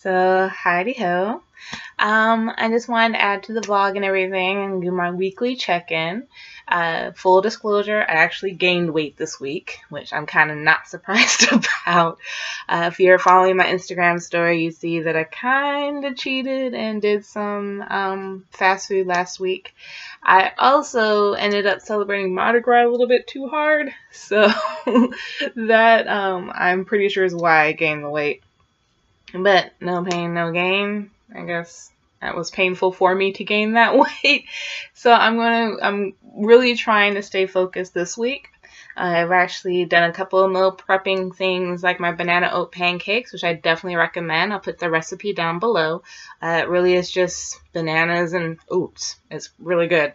So, heidi ho. I just wanted to add to the vlog and everything and do my weekly check-in. Full disclosure, I actually gained weight this week, which I'm kind of not surprised about. If you're following my Instagram story, you see that I kind of cheated and did some fast food last week. I also ended up celebrating Mardi Gras a little bit too hard, so that I'm pretty sure is why I gained the weight. But no pain, no gain. I guess that was painful for me to gain that weight. So I'm really trying to stay focused this week. I've actually done a couple of meal prepping things like my banana oat pancakes, which I definitely recommend. I'll put the recipe down below. It really is just bananas and oats. It's really good.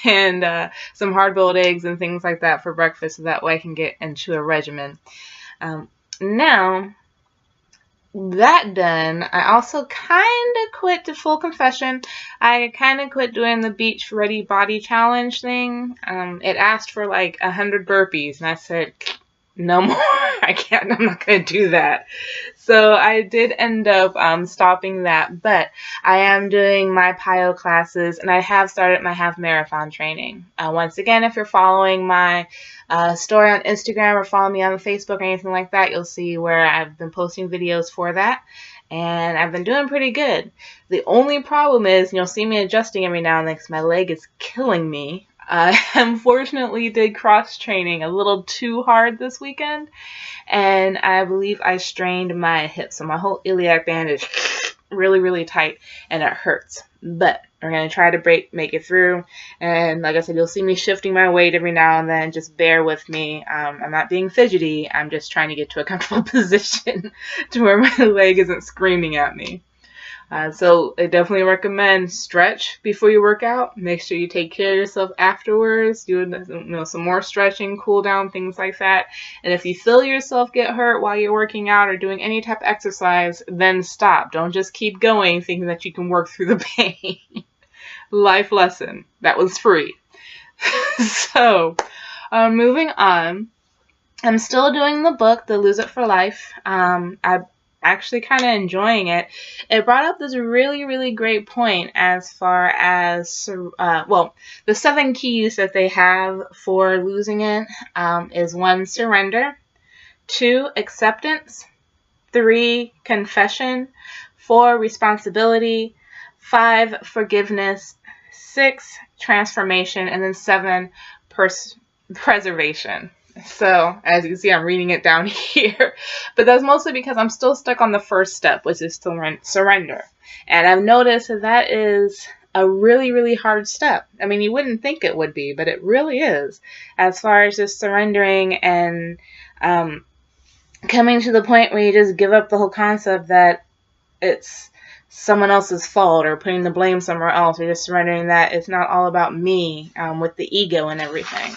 And some hard-boiled eggs and things like that for breakfast, so that way I can get into a regimen. Now, that done, I also kind of quit, to full confession, I kind of quit doing the Beach Ready Body Challenge thing. It asked for like 100 burpees, and I said, no more, I'm not going to do that. So I did end up stopping that, but I am doing my PiYo classes, and I have started my half marathon training. Once again, if you're following my story on Instagram or follow me on Facebook or anything like that, you'll see where I've been posting videos for that. And I've been doing pretty good. The only problem is, you'll see me adjusting every now and then because my leg is killing me. I unfortunately did cross training a little too hard this weekend, and I believe I strained my hip. So my whole iliac band is really, really tight, and it hurts. But we're going to try to make it through. And like I said, you'll see me shifting my weight every now and then. Just bear with me. I'm not being fidgety. I'm just trying to get to a comfortable position to where my leg isn't screaming at me. So I definitely recommend stretch before you work out. Make sure you take care of yourself afterwards. Do some more stretching, cool down, things like that. And if you feel yourself get hurt while you're working out or doing any type of exercise, then stop. Don't just keep going thinking that you can work through the pain. Life lesson. That was free. So, moving on. I'm still doing the book, The Lose It for Life. I actually kind of enjoying it. It brought up this really, really great point as far as, the 7 keys that they have for losing it is 1, surrender, 2, acceptance, 3, confession, 4, responsibility, 5, forgiveness, 6, transformation, and then 7, preservation. So, as you can see, I'm reading it down here. But that's mostly because I'm still stuck on the first step, which is surrender. And I've noticed that is a really, really hard step. I mean, you wouldn't think it would be, but it really is. As far as just surrendering and coming to the point where you just give up the whole concept that it's someone else's fault or putting the blame somewhere else, or just surrendering that it's not all about me with the ego and everything.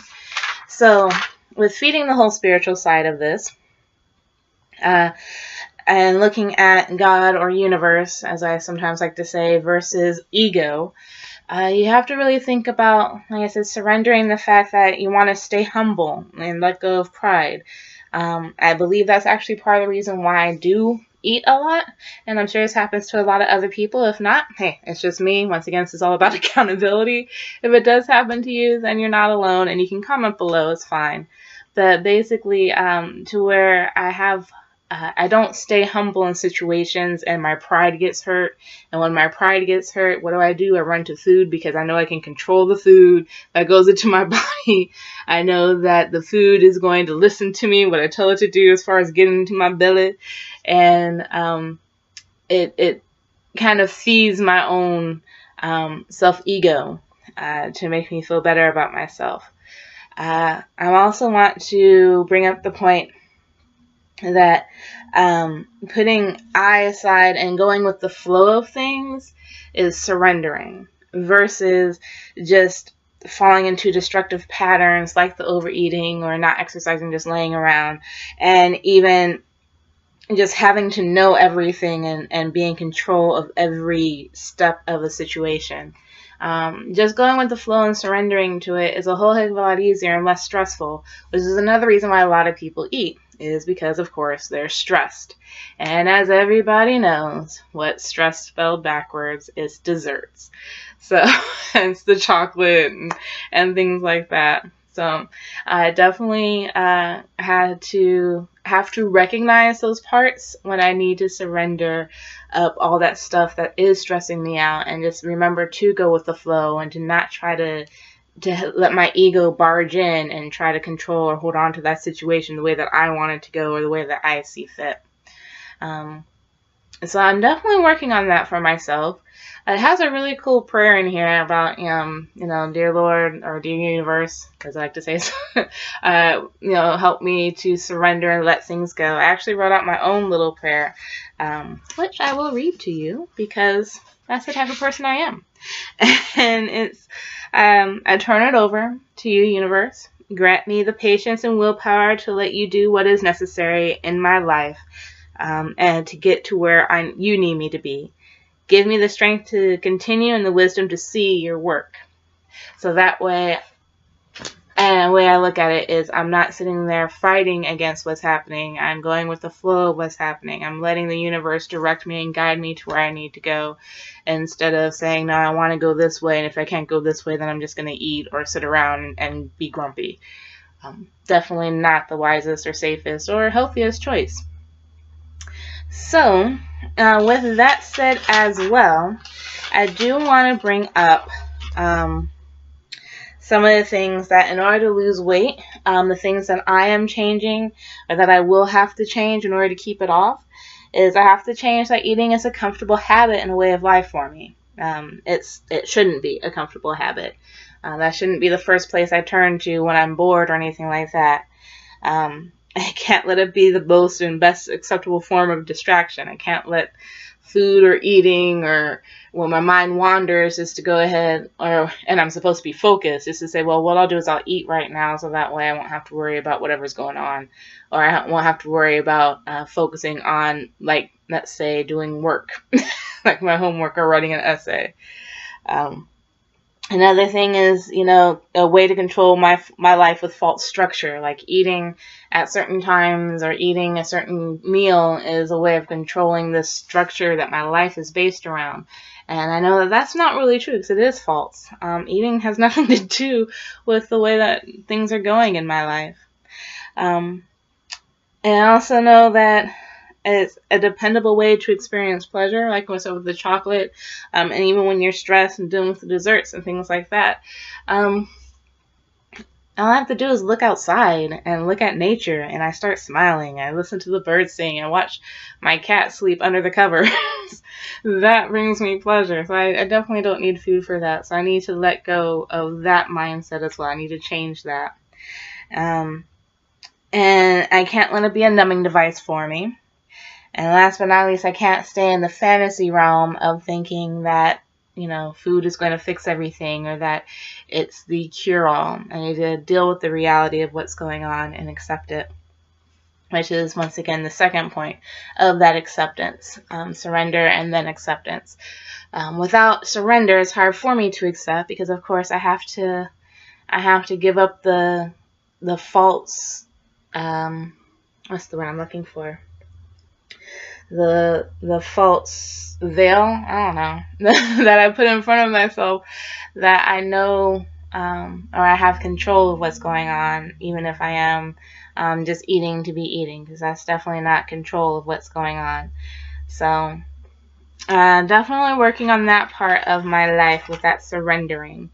So, with feeding the whole spiritual side of this, and looking at God or universe, as I sometimes like to say, versus ego, you have to really think about, like I said, surrendering the fact that you want to stay humble and let go of pride. I believe that's actually part of the reason why I do eat a lot, and I'm sure this happens to a lot of other people. If not, hey, it's just me. Once again, this is all about accountability. If it does happen to you, then you're not alone, and you can comment below. It's fine. But basically, to where I don't stay humble in situations and my pride gets hurt. And when my pride gets hurt, what do? I run to food because I know I can control the food that goes into my body. I know that the food is going to listen to me, what I tell it to do as far as getting into my belly. And it kind of feeds my own self-ego to make me feel better about myself. I also want to bring up the point that putting I aside and going with the flow of things is surrendering versus just falling into destructive patterns like the overeating or not exercising, just laying around, and even just having to know everything and be in control of every step of a situation. Just going with the flow and surrendering to it is a whole heck of a lot easier and less stressful, which is another reason why a lot of people eat. is because, of course, they're stressed. And as everybody knows, what stress spelled backwards is desserts. So hence the chocolate and things like that. So I definitely have to recognize those parts when I need to surrender up all that stuff that is stressing me out, and just remember to go with the flow and to not try to let my ego barge in and try to control or hold on to that situation the way that I want it to go or the way that I see fit. So I'm definitely working on that for myself. It has a really cool prayer in here about, dear Lord, or dear universe, as I like to say, help me to surrender and let things go. I actually wrote out my own little prayer, which I will read to you because that's the type of person I am. And it's, I turn it over to you, universe. Grant me the patience and willpower to let you do what is necessary in my life, and to get to where you need me to be. Give me the strength to continue and the wisdom to see your work. So that way, and the way I look at it is I'm not sitting there fighting against what's happening. I'm going with the flow of what's happening. I'm letting the universe direct me and guide me to where I need to go, instead of saying, no, I want to go this way, and if I can't go this way, then I'm just going to eat or sit around and be grumpy. Definitely not the wisest or safest or healthiest choice. So, with that said as well, I do want to bring up some of the things that in order to lose weight, the things that I am changing or that I will have to change in order to keep it off, is I have to change that eating is a comfortable habit and a way of life for me. It shouldn't be a comfortable habit. That shouldn't be the first place I turn to when I'm bored or anything like that. I can't let it be the most and best acceptable form of distraction. I can't let food or eating or when my mind wanders is to go ahead and I'm supposed to be focused, is to say, well, what I'll do is I'll eat right now so that way I won't have to worry about whatever's going on, or I won't have to worry about focusing on, like, let's say, doing work, like my homework or writing an essay. Another thing is, a way to control my life with false structure, like eating at certain times or eating a certain meal is a way of controlling the structure that my life is based around. And I know that that's not really true because it is false. Eating has nothing to do with the way that things are going in my life. And I also know that it's a dependable way to experience pleasure, like I said with the chocolate, and even when you're stressed and dealing with the desserts and things like that. All I have to do is look outside and look at nature, and I start smiling. I listen to the birds sing. I watch my cat sleep under the covers. That brings me pleasure. So I definitely don't need food for that. So I need to let go of that mindset as well. I need to change that. And I can't let it be a numbing device for me. And last but not least, I can't stay in the fantasy realm of thinking that, food is going to fix everything or that it's the cure-all. I need to deal with the reality of what's going on and accept it, which is, once again, the second point of that acceptance. Surrender and then acceptance. Without surrender, it's hard for me to accept because, of course, I have to give up the false, what's the word I'm looking for? The false veil, I don't know, that I put in front of myself, that I know or I have control of what's going on, even if I am just eating to be eating, because that's definitely not control of what's going on. So definitely working on that part of my life with that surrendering,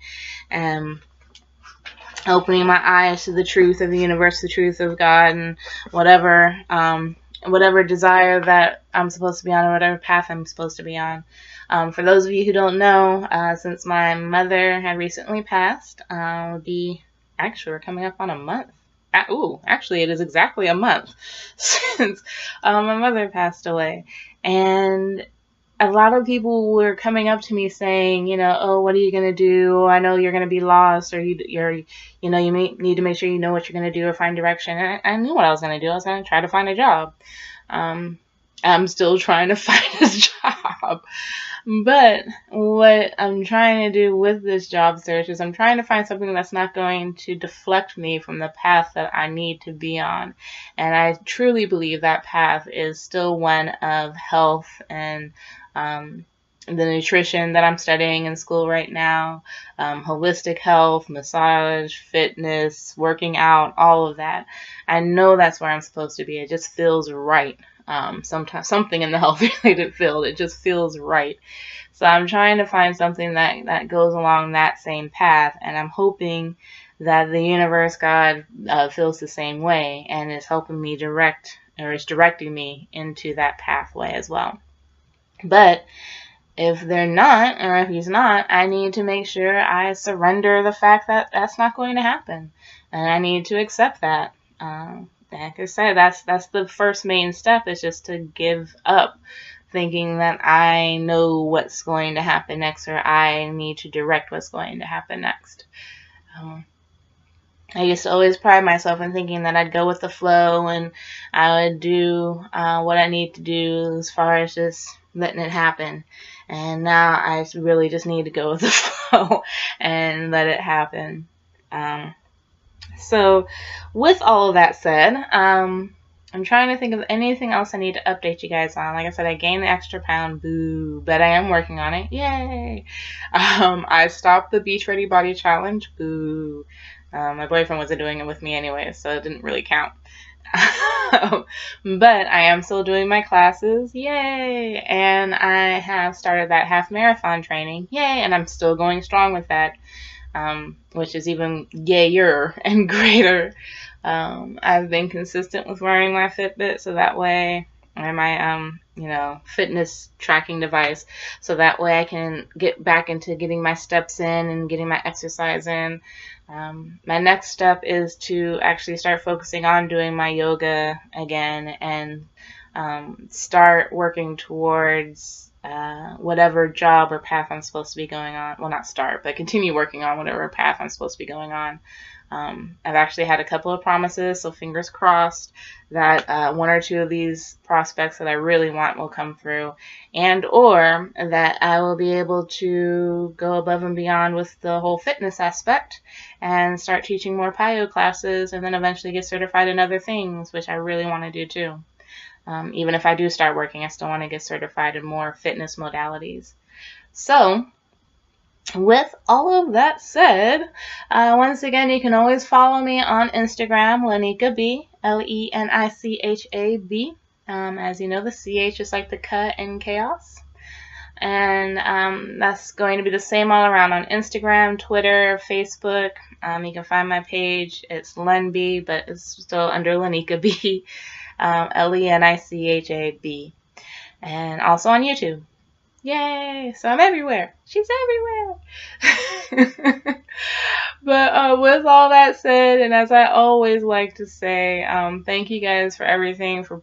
opening my eyes to the truth of the universe, the truth of God, and whatever desire that I'm supposed to be on, or whatever path I'm supposed to be on. For those of you who don't know, since my mother had recently passed, we're coming up on a month. Actually, it is exactly a month since my mother passed away. And a lot of people were coming up to me saying, oh, what are you going to do? I know you're going to be lost, or you may need to make sure you know what you're going to do or find direction. And I knew what I was going to do. I was going to try to find a job. I'm still trying to find a job. But what I'm trying to do with this job search is I'm trying to find something that's not going to deflect me from the path that I need to be on. And I truly believe that path is still one of health and the nutrition that I'm studying in school right now, holistic health, massage, fitness, working out, all of that. I know that's where I'm supposed to be. It just feels right. Sometimes something in the health related field, it just feels right. So I'm trying to find something that goes along that same path, and I'm hoping that the universe, God, feels the same way and is helping me is directing me into that pathway as well. But if they're not, or if he's not, I need to make sure I surrender the fact that that's not going to happen, and I need to accept that. Like I said, that's the first main step, is just to give up thinking that I know what's going to happen next, or I need to direct what's going to happen next. I used to always pride myself in thinking that I'd go with the flow and I would do what I need to do as far as just letting it happen. And now I really just need to go with the flow and let it happen. So with all of that said, I'm trying to think of anything else I need to update you guys on. Like I said, I gained the extra pound, boo, but I am working on it. Yay! I stopped the Beach Ready Body Challenge, boo. My boyfriend wasn't doing it with me anyway, so it didn't really count. But I am still doing my classes, yay! And I have started that half marathon training, yay! And I'm still going strong with that, which is even yayer and greater. I've been consistent with wearing my Fitbit, so that way, or my fitness tracking device, so that way I can get back into getting my steps in and getting my exercise in. My next step is to actually start focusing on doing my yoga again and start working towards whatever job or path I'm supposed to be going on. Well, not start, but continue working on whatever path I'm supposed to be going on. I've actually had a couple of promises, so fingers crossed that one or two of these prospects that I really want will come through, and or that I will be able to go above and beyond with the whole fitness aspect and start teaching more PiYo classes, and then eventually get certified in other things, which I really want to do too. Even if I do start working, I still want to get certified in more fitness modalities. So with all of that said, once again, you can always follow me on Instagram, Lenicha B, Lenichab. As you know, the CH is like the cut in chaos. And that's going to be the same all around on Instagram, Twitter, Facebook. You can find my page. It's Lenb, but it's still under Lenicha B, Lenichab. And also on YouTube. Yay! So I'm everywhere. She's everywhere. But with all that said, and as I always like to say, thank you guys for everything, for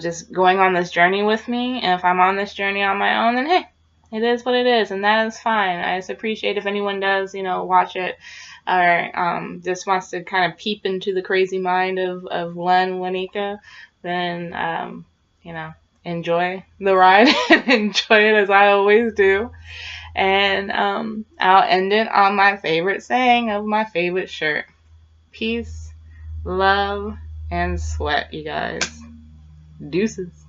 just going on this journey with me. And if I'm on this journey on my own, then hey, it is what it is, and that is fine. I just appreciate if anyone does, watch it, or just wants to kind of peep into the crazy mind of Lenicha, then enjoy the ride and enjoy it as I always do. And I'll end it on my favorite saying of my favorite shirt. Peace, love, and sweat, you guys. Deuces.